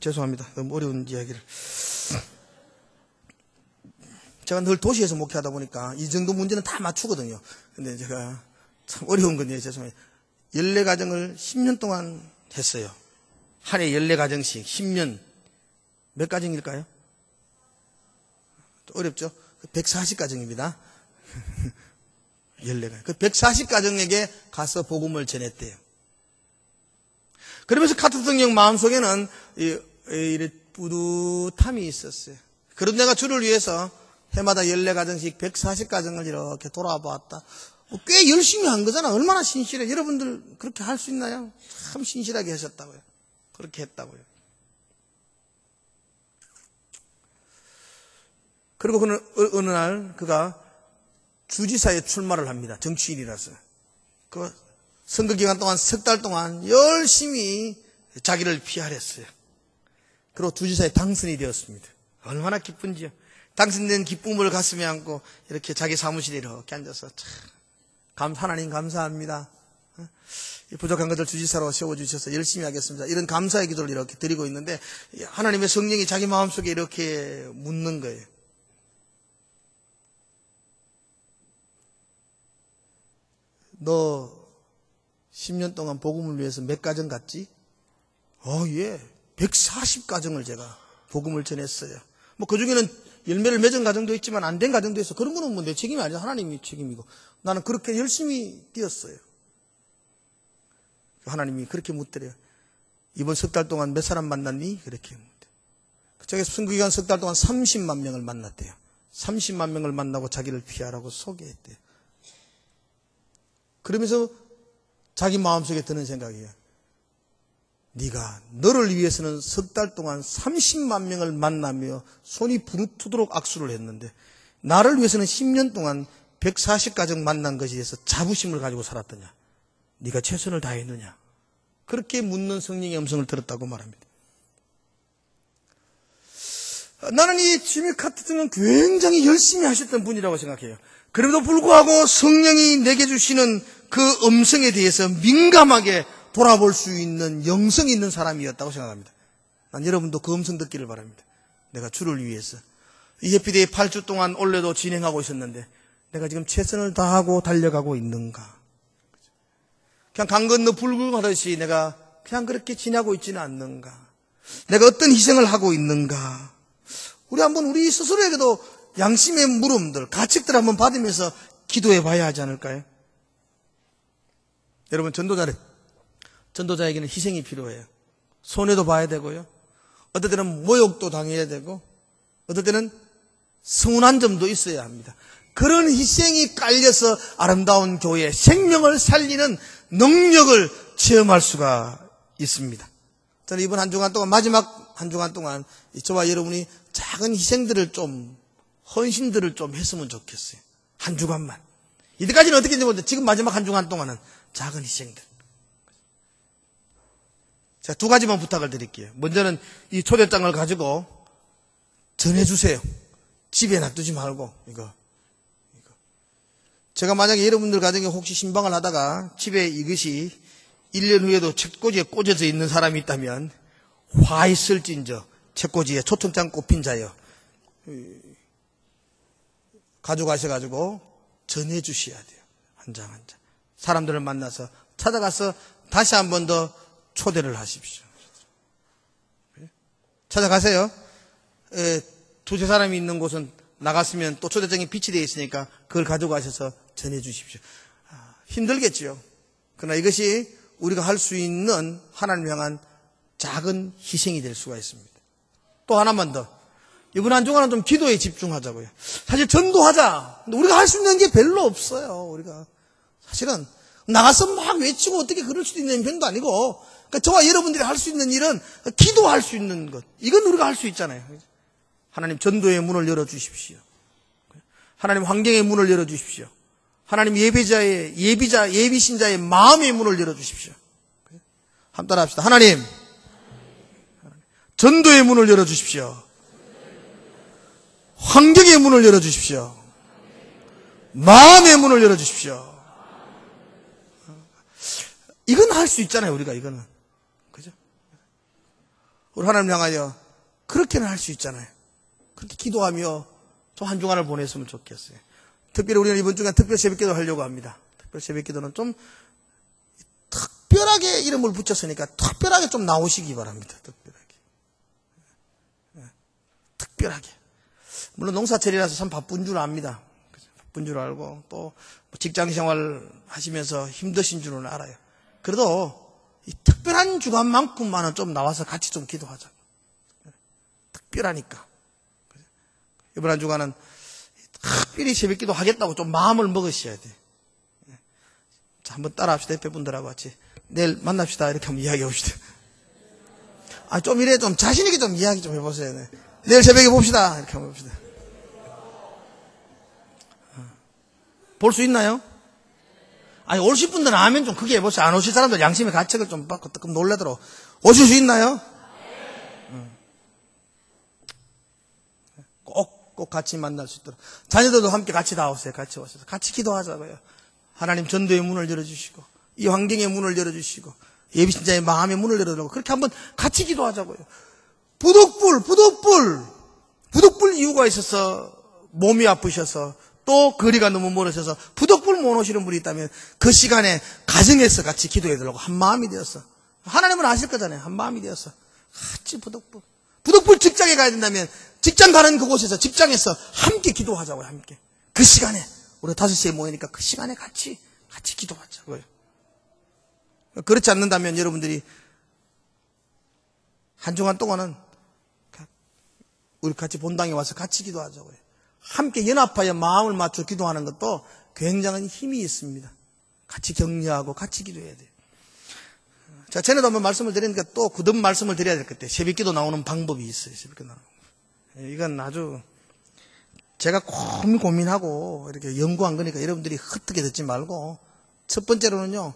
죄송합니다. 너무 어려운 이야기를. 제가 늘 도시에서 목회하다 보니까 이 정도 문제는 다 맞추거든요. 근데 제가 참 어려운 건데 죄송해요. 14가정을 10년 동안 했어요. 한 해 14가정씩 10년. 몇 가정일까요? 어렵죠? 140가정입니다. 14가정. 그 140가정에게 가서 복음을 전했대요. 그러면서 카터 대통령 마음속에는 뿌듯함이 있었어요. 그런 내가 주를 위해서 해마다 14가정씩 140가정을 이렇게 돌아보았다. 꽤 열심히 한 거잖아. 얼마나 신실해. 여러분들 그렇게 할 수 있나요? 참 신실하게 하셨다고요. 그렇게 했다고요. 그리고 어느 날 그가 주지사에 출마를 합니다. 정치인이라서. 그 선거 기간 동안 석 달 동안 열심히 자기를 피하랬어요. 그리고 주지사에 당선이 되었습니다. 얼마나 기쁜지요. 당선된 기쁨을 가슴에 안고 이렇게 자기 사무실에 이렇게 앉아서 참 하나님 감사합니다. 이 부족한 것들 주지사로 세워주셔서 열심히 하겠습니다. 이런 감사의 기도를 이렇게 드리고 있는데 하나님의 성령이 자기 마음속에 이렇게 묻는 거예요. 너 10년 동안 복음을 위해서 몇 가정 갔지? 예. 140가정을 제가 복음을 전했어요. 뭐 그 중에는 열매를 맺은 가정도 있지만 안 된 가정도 있어. 그런 거는 뭐 내 책임이 아니라 하나님이 책임이고 나는 그렇게 열심히 뛰었어요. 하나님이 그렇게 묻더래요. 이번 석 달 동안 몇 사람 만났니? 그렇게 묻대요. 그쪽에서 선거기간 석 달 동안 30만 명을 만났대요. 30만 명을 만나고 자기를 피하라고 소개했대요. 그러면서 자기 마음속에 드는 생각이에요. 네가 너를 위해서는 석 달 동안 30만 명을 만나며 손이 부르트도록 악수를 했는데 나를 위해서는 10년 동안 140가정 만난 것에 대해서 자부심을 가지고 살았더냐? 네가 최선을 다했느냐? 그렇게 묻는 성령의 음성을 들었다고 말합니다. 나는 이 지미 카트는 굉장히 열심히 하셨던 분이라고 생각해요. 그럼에도 불구하고 성령이 내게 주시는 그 음성에 대해서 민감하게 돌아볼 수 있는 영성이 있는 사람이었다고 생각합니다. 난 여러분도 그 음성 듣기를 바랍니다. 내가 주를 위해서 이 해피데이 8주 동안 올해도 진행하고 있었는데 내가 지금 최선을 다하고 달려가고 있는가? 그냥 강 건너 불구하듯이 내가 그냥 그렇게 지내고 있지는 않는가? 내가 어떤 희생을 하고 있는가? 우리 한번 우리 스스로에게도 양심의 물음들, 가책들 한번 받으면서 기도해 봐야 하지 않을까요? 여러분, 전도자에게는 희생이 필요해요. 손해도 봐야 되고요. 어떨 때는 모욕도 당해야 되고, 어떨 때는 서운한 점도 있어야 합니다. 그런 희생이 깔려서 아름다운 교회, 생명을 살리는 능력을 체험할 수가 있습니다. 저는 이번 한 주간 동안, 마지막 한 주간 동안 저와 여러분이 작은 희생들을 좀, 헌신들을 좀 했으면 좋겠어요. 한 주간만. 이때까지는 어떻게 했는지 모르겠는데 지금 마지막 한 주간 동안은 작은 희생들. 제가 두 가지만 부탁을 드릴게요. 먼저는 이 초대장을 가지고 전해주세요. 집에 놔두지 말고, 이거. 제가 만약에 여러분들 가정에 혹시 신방을 하다가 집에 이것이 1년 후에도 책꽂이에 꽂아져 있는 사람이 있다면 화 있을진저 책꽂이에 초청장 꼽힌 자여 가져가셔가지고 전해주셔야 돼요. 한 장 한 장. 사람들을 만나서 찾아가서 다시 한 번 더 초대를 하십시오. 찾아가세요. 두세 사람이 있는 곳은 나갔으면 또 초대장이 빛이 되어 있으니까 그걸 가져가셔서 전해주십시오. 힘들겠죠. 그러나 이것이 우리가 할 수 있는 하나님을 향한 작은 희생이 될 수가 있습니다. 또 하나만 더. 이번 한 주간은 좀 기도에 집중하자고요. 사실 전도하자. 근데 우리가 할 수 있는 게 별로 없어요. 우리가 사실은 나가서 막 외치고 어떻게 그럴 수도 있는 편도 아니고, 그러니까 저와 여러분들이 할 수 있는 일은 기도할 수 있는 것. 이건 우리가 할 수 있잖아요. 하나님 전도의 문을 열어주십시오. 하나님 환경의 문을 열어주십시오. 하나님 예비신자의 마음의 문을 열어주십시오. 한번 따라 합시다. 하나님, 전도의 문을 열어주십시오. 환경의 문을 열어주십시오. 마음의 문을 열어주십시오. 이건 할 수 있잖아요, 우리가 이거는. 그죠? 우리 하나님 향하여 그렇게는 할 수 있잖아요. 그렇게 기도하며 좀 한 주간을 보냈으면 좋겠어요. 특별히 우리는 이번 주간 특별 새벽기도 하려고 합니다. 특별 새벽기도는 좀 특별하게 이름을 붙였으니까 특별하게 좀 나오시기 바랍니다. 특별하게. 물론 농사철이라서 참 바쁜 줄 압니다. 바쁜 줄 알고 또 직장생활 하시면서 힘드신 줄은 알아요. 그래도 이 특별한 주간만큼만은 좀 나와서 같이 좀 기도하자. 특별하니까. 이번 한 주간은 특별히 새벽기도 하겠다고 좀 마음을 먹으셔야 돼. 자, 한번 따라합시다. 옆에 분들하고 같이. 내일 만납시다. 이렇게 한번 이야기해 봅시다. 좀 이래 좀 자신있게 좀 이야기 좀 해보세요. 네. 내일 새벽에 봅시다. 이렇게 한번 봅시다. 볼 수 있나요? 오실 분들은 아멘 좀 크게 해보세요. 안 오실 사람들 양심의 가책을 좀 받고 뜨끔 놀래도록. 오실 수 있나요? 꼭 같이 만날 수 있도록. 자녀들도 함께 같이 다 오세요. 같이 오셔서. 같이 기도하자고요. 하나님 전도의 문을 열어주시고, 이 환경의 문을 열어주시고, 예비신자의 마음의 문을 열어주고, 그렇게 한번 같이 기도하자고요. 부득불 이유가 있어서 몸이 아프셔서 또 거리가 너무 멀으셔서 부득불 못 오시는 분이 있다면 그 시간에 가정에서 같이 기도해 달라고 한 마음이 되었어. 하나님은 아실 거잖아요. 한 마음이 되었어. 같이 부득불 직장에 가야 된다면 직장 가는 그곳에서 직장에서 함께 기도하자고요. 함께. 그 시간에 우리 5시에 모이니까 그 시간에 같이 기도하자고요. 그렇지 않는다면 여러분들이 한 주간 동안은 우리 같이 본당에 와서 같이 기도하자고요. 함께 연합하여 마음을 맞춰 기도하는 것도 굉장한 힘이 있습니다. 같이 격려하고 같이 기도해야 돼요. 자, 전에도 한번 말씀을 드리니까 또 거듭 말씀을 드려야 될 것 같아요. 새벽기도 나오는 방법이 있어요. 새벽기도 나오는 방법. 이건 아주 제가 고민하고 이렇게 연구한 거니까 여러분들이 흩게 듣지 말고, 첫 번째로는요,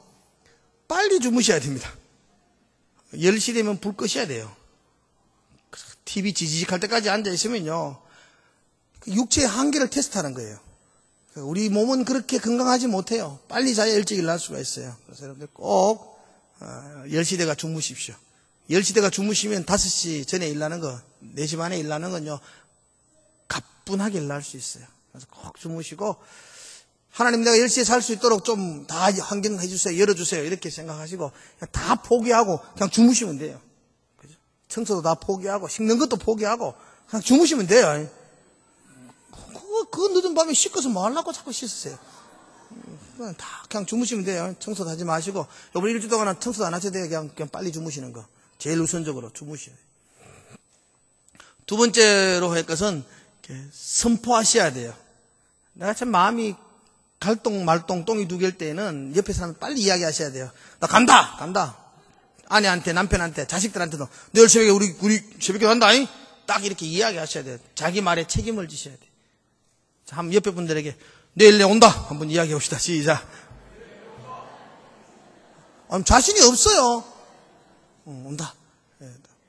빨리 주무셔야 됩니다. 10시 되면 불 끄셔야 돼요. TV 지지직할 때까지 앉아있으면요, 육체의 한계를 테스트하는 거예요. 우리 몸은 그렇게 건강하지 못해요. 빨리 자야 일찍 일어날 수가 있어요. 그래서 여러분들 꼭 10시 대가 주무십시오. 10시 대가 주무시면 5시 전에 일어나는 거, 4시 반에 일어나는 건요, 가뿐하게 일어날 수 있어요. 그래서 꼭 주무시고, 하나님 내가 10시에 살 수 있도록 좀 다 환경 해주세요. 열어주세요. 이렇게 생각하시고, 그냥 다 포기하고 그냥 주무시면 돼요. 그죠? 청소도 다 포기하고, 씻는 것도 포기하고, 그냥 주무시면 돼요. 그거 늦은 밤에 씻어서 뭐 하려고 자꾸 씻으세요. 그냥 주무시면 돼요. 청소도 하지 마시고, 이번 일주일 동안은 청소도 안 하셔도 돼요. 그냥 빨리 주무시는 거. 제일 우선적으로 주무셔야 돼요. 두 번째로 할 것은 선포하셔야 돼요. 내가 참 마음이 갈동 말동 똥이 두 개일 때는 옆에 사람 빨리 이야기하셔야 돼요. 나 간다. 아내한테, 남편한테, 자식들한테도 내일 새벽에 우리 새벽에 간다잉. 딱 이렇게 이야기하셔야 돼요. 자기 말에 책임을 지셔야 돼요. 자, 한번 옆에 분들에게 내일 내 온다 한번 이야기해 봅시다. 시작. 자신이 없어요. 온다.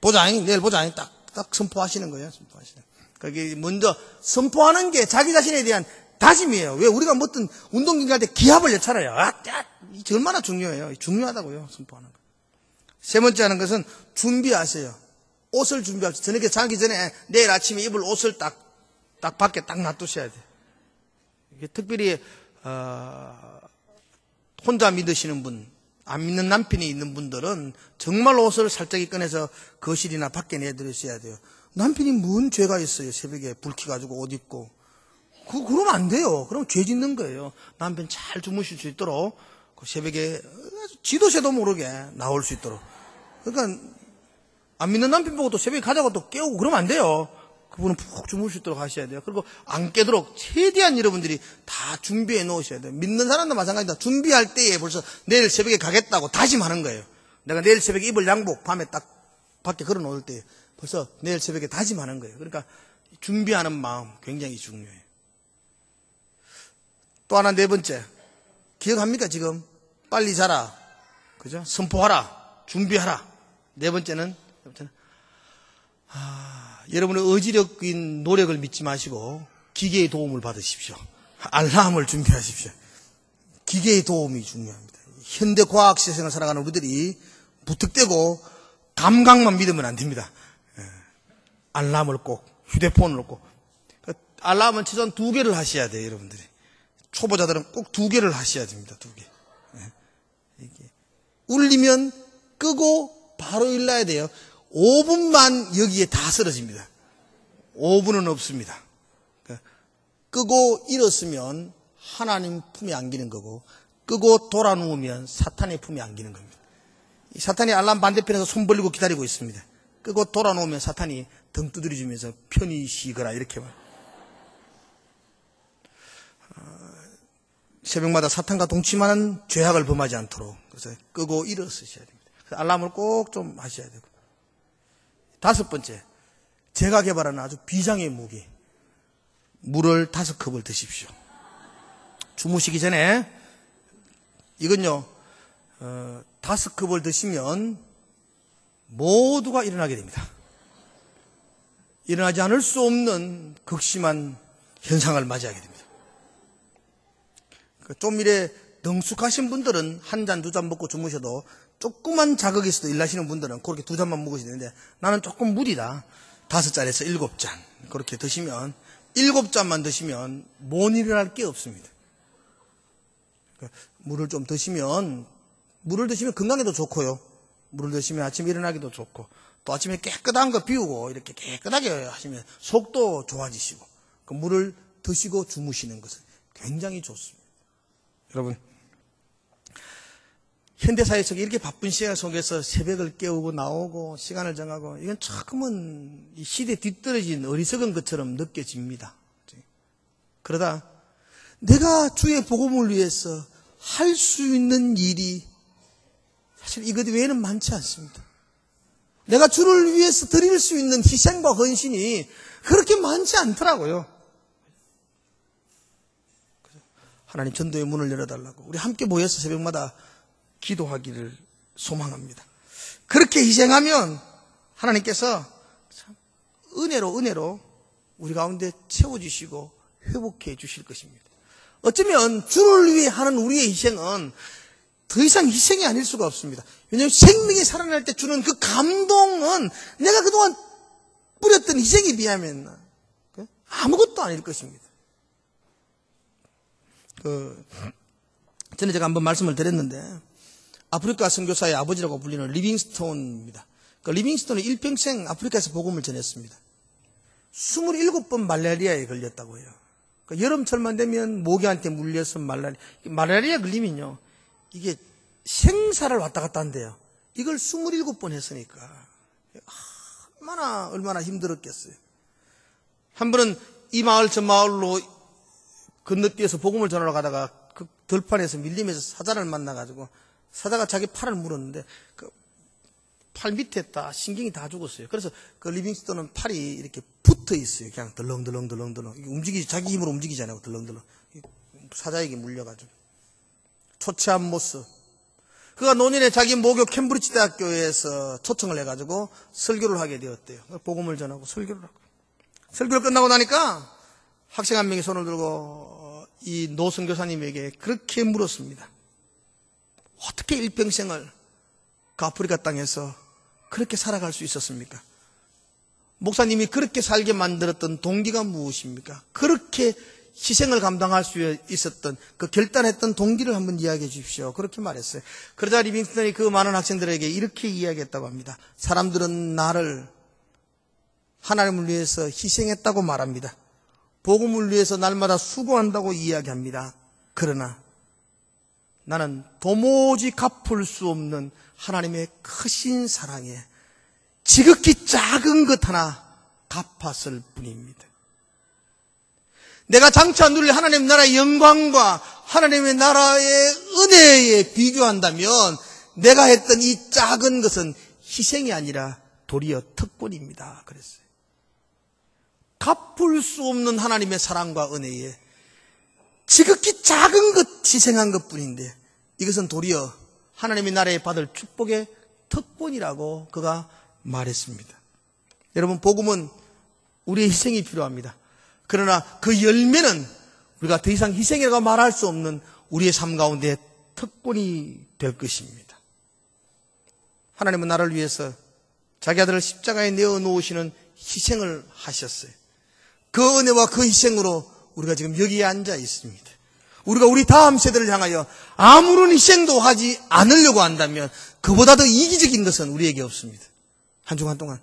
보자잉. 내일 보자잉. 딱 선포하시는 거예요. 선포하시는. 그게 먼저 선포하는 게 자기 자신에 대한 다짐이에요. 왜 우리가 어떤 운동경기 할 때 기합을 열차려요. 이게 얼마나 중요해요. 중요하다고요. 선포하는 거. 세 번째 하는 것은 준비하세요. 옷을 준비하세요. 저녁에 자기 전에 내일 아침에 입을 옷을 딱 밖에 딱 놔두셔야 돼요. 이게 특별히 혼자 믿으시는 분, 안 믿는 남편이 있는 분들은 정말 옷을 살짝 꺼내서 거실이나 밖에 내드리셔야 돼요. 남편이 뭔 죄가 있어요. 새벽에 불 켜가지고 옷 입고. 그러면 안 돼요. 그럼 죄 짓는 거예요. 남편 잘 주무실 수 있도록 새벽에 지도 새도 모르게 나올 수 있도록. 그러니까 안 믿는 남편 보고 또 새벽에 가자고 또 깨우고 그러면 안 돼요. 그분은 푹 주무실 수 있도록 하셔야 돼요. 그리고 안 깨도록 최대한 여러분들이 다 준비해 놓으셔야 돼요. 믿는 사람도 마찬가지다. 준비할 때에 벌써 내일 새벽에 가겠다고 다짐하는 거예요. 내가 내일 새벽에 입을 양복 밤에 딱 밖에 걸어 놓을 때 벌써 내일 새벽에 다짐하는 거예요. 그러니까 준비하는 마음 굉장히 중요해요. 또 하나 네 번째. 기억합니까 지금? 빨리 자라. 그죠? 선포하라. 준비하라. 네 번째는 여러분의 의지력인 노력을 믿지 마시고 기계의 도움을 받으십시오. 알람을 준비하십시오. 기계의 도움이 중요합니다. 현대 과학 세상을 살아가는 우리들이 무턱대고 감각만 믿으면 안 됩니다. 알람을 꼭, 휴대폰을 꼭. 알람은 최소한 2개를 하셔야 돼요, 여러분들이. 초보자들은 꼭 2개를 하셔야 됩니다, 2개. 울리면 끄고 바로 일어나야 돼요. 5분만 여기에 다 쓰러집니다. 5분은 없습니다. 끄고 일었으면 하나님 품에 안기는 거고, 끄고 돌아 누우면 사탄의 품에 안기는 겁니다. 이 사탄이 알람 반대편에서 손 벌리고 기다리고 있습니다. 끄고 돌아놓으면 사탄이 등 두드려주면서 편히 쉬거라 이렇게 말. 새벽마다 사탄과 동침하는 죄악을 범하지 않도록 그래서 끄고 일어서셔야 됩니다. 알람을 꼭 좀 하셔야 되고. 5번째, 제가 개발한 아주 비장의 무기, 물을 5컵을 드십시오. 주무시기 전에. 이건요 5컵을 드시면 모두가 일어나게 됩니다. 일어나지 않을 수 없는 극심한 현상을 맞이하게 됩니다. 좀 이래 능숙하신 분들은 1잔, 2잔 먹고 주무셔도 조그만 자극이 있어도 일하시는 분들은 그렇게 2잔만 먹으시면 되는데 나는 조금 무리다. 5잔에서 7잔 그렇게 드시면 7잔만 드시면 못 일어날 게 없습니다. 물을 좀 드시면 물을 드시면 건강에도 좋고요. 물을 드시면 아침에 일어나기도 좋고 또 아침에 깨끗한 거 비우고 이렇게 깨끗하게 하시면 속도 좋아지시고 그 물을 드시고 주무시는 것은 굉장히 좋습니다. 여러분 현대사회 속에 이렇게 바쁜 시간 속에서 새벽을 깨우고 나오고 시간을 정하고 이건 조금은 이 시대에 뒤떨어진 어리석은 것처럼 느껴집니다. 그러다 내가 주의 복음을 위해서 할 수 있는 일이 사실 이것 외에는 많지 않습니다. 내가 주를 위해서 드릴 수 있는 희생과 헌신이 그렇게 많지 않더라고요. 하나님 전도의 문을 열어달라고 우리 함께 모여서 새벽마다 기도하기를 소망합니다. 그렇게 희생하면 하나님께서 참 은혜로 우리 가운데 채워주시고 회복해 주실 것입니다. 어쩌면 주를 위해 하는 우리의 희생은 더 이상 희생이 아닐 수가 없습니다. 왜냐하면 생명이 살아날 때 주는 그 감동은 내가 그동안 뿌렸던 희생에 비하면 아무것도 아닐 것입니다. 전에 제가 한번 말씀을 드렸는데 아프리카 선교사의 아버지라고 불리는 리빙스톤입니다. 리빙스톤은 일평생 아프리카에서 복음을 전했습니다. 27번 말라리아에 걸렸다고 해요. 여름철만 되면 모기한테 물려서 말라리아 걸리면요 이게 생사를 왔다 갔다 한대요. 이걸 27번 했으니까 얼마나 힘들었겠어요. 한 번은 이 마을 저 마을로 건너뛰어서 복음을 전하러 가다가 그 들판에서 밀림에서 사자를 만나가지고 사자가 자기 팔을 물었는데 그 팔 밑에 다 신경이 다 죽었어요. 그래서 그 리빙스톤은 팔이 이렇게 붙어 있어요. 그냥 덜렁덜렁 움직이지 자기 힘으로 움직이지 않고 덜렁덜렁 사자에게 물려가지고 초췌한 모습. 그가 노년에 자기 모교 캠브리지 대학교에서 초청을 해가지고 설교를 하게 되었대요. 복음을 전하고 설교를 하고 설교를 끝나고 나니까 학생 한 명이 손을 들고 이 노 선교사님에게 그렇게 물었습니다. 어떻게 일평생을 그 아프리카 땅에서 그렇게 살아갈 수 있었습니까? 목사님이 그렇게 살게 만들었던 동기가 무엇입니까? 그렇게 희생을 감당할 수 있었던 그 결단했던 동기를 한번 이야기해 주십시오. 그렇게 말했어요. 그러자 리빙스턴이 그 많은 학생들에게 이렇게 이야기했다고 합니다. 사람들은 나를 하나님을 위해서 희생했다고 말합니다. 복음을 위해서 날마다 수고한다고 이야기합니다. 그러나 나는 도무지 갚을 수 없는 하나님의 크신 사랑에 지극히 작은 것 하나 갚았을 뿐입니다. 내가 장차 누릴 하나님 나라의 영광과 하나님의 나라의 은혜에 비교한다면 내가 했던 이 작은 것은 희생이 아니라 도리어 특권입니다. 그랬어요. 갚을 수 없는 하나님의 사랑과 은혜에 지극히 작은 것 희생한 것뿐인데 이것은 도리어 하나님의 나라에 받을 축복의 특권이라고 그가 말했습니다. 여러분 복음은 우리의 희생이 필요합니다. 그러나 그 열매는 우리가 더 이상 희생이라고 말할 수 없는 우리의 삶 가운데 특권이 될 것입니다. 하나님은 나를 위해서 자기 아들을 십자가에 내어놓으시는 희생을 하셨어요. 그 은혜와 그 희생으로 우리가 지금 여기에 앉아 있습니다. 우리가 우리 다음 세대를 향하여 아무런 희생도 하지 않으려고 한다면 그보다 더 이기적인 것은 우리에게 없습니다. 한 주간 동안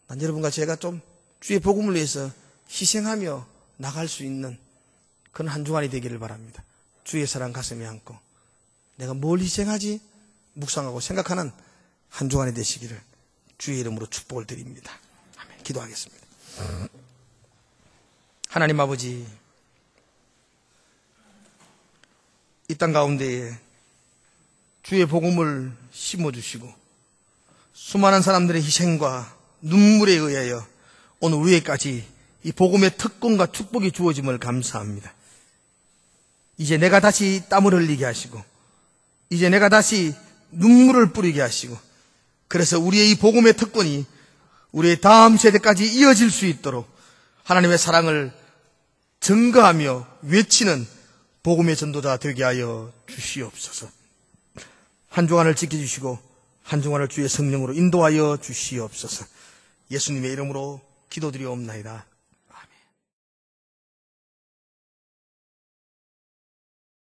난 여러분과 제가 좀 주의 복음을 위해서 희생하며 나갈 수 있는 그런 한 주간이 되기를 바랍니다. 주의 사랑 가슴에 안고 내가 뭘 희생하지? 묵상하고 생각하는 한 주간이 되시기를 주의 이름으로 축복을 드립니다. 아멘. 기도하겠습니다. 하나님 아버지, 이 땅 가운데에 주의 복음을 심어주시고 수많은 사람들의 희생과 눈물에 의하여 오늘 우리에까지 이 복음의 특권과 축복이 주어짐을 감사합니다. 이제 내가 다시 땀을 흘리게 하시고 이제 내가 다시 눈물을 뿌리게 하시고 그래서 우리의 이 복음의 특권이 우리의 다음 세대까지 이어질 수 있도록 하나님의 사랑을 증거하며 외치는 복음의 전도자 되게 하여 주시옵소서. 한 주간을 지켜주시고 한 주간을 주의 성령으로 인도하여 주시옵소서. 예수님의 이름으로 기도드리옵나이다.